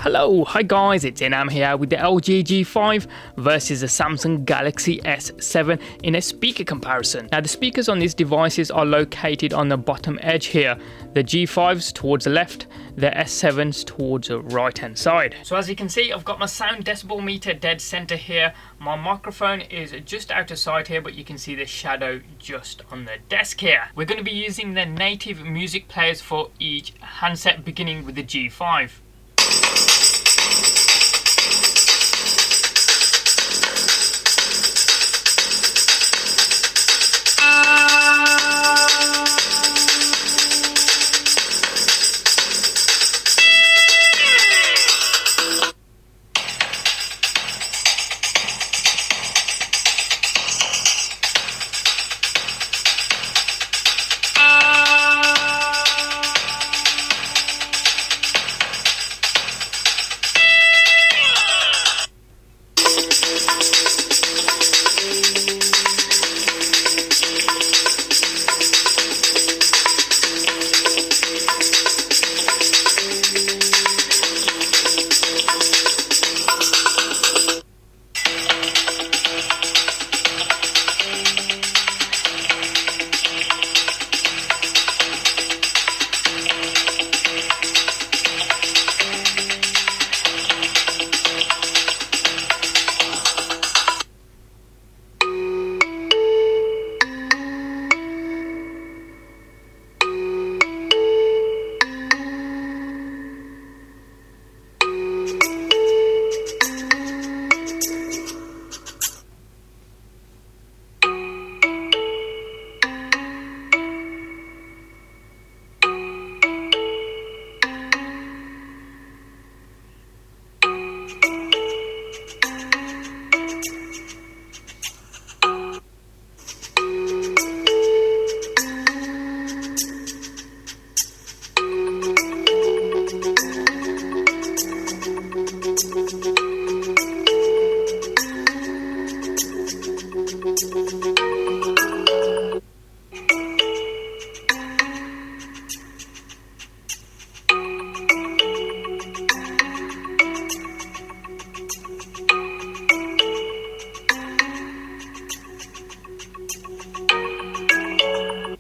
Hello, hi guys, it's Inam here with the LG G5 versus the Samsung Galaxy S7 in a speaker comparison. Now the speakers on these devices are located on the bottom edge here. The G5's towards the left, the S7's towards the right hand side. So as you can see, I've got my sound decibel meter dead center here. My microphone is just out of sight here, but you can see the shadow just on the desk here. We're going to be using the native music players for each handset, beginning with the G5.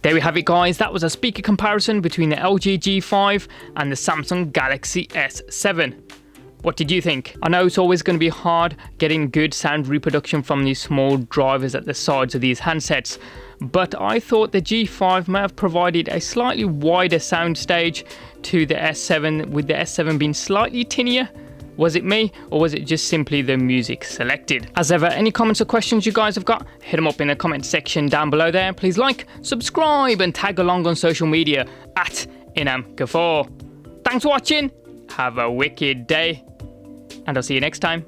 There we have it guys, that was a speaker comparison between the LG G5 and the Samsung Galaxy S7. What did you think? I know it's always going to be hard getting good sound reproduction from these small drivers at the sides of these handsets, but I thought the G5 may have provided a slightly wider sound stage to the S7, with the S7 being slightly tinnier. Was it me, or was it just simply the music selected? As ever, any comments or questions you guys have got, hit them up in the comment section down below there. Please like, subscribe and tag along on social media at InamGafoor. Thanks for watching, have a wicked day, and I'll see you next time.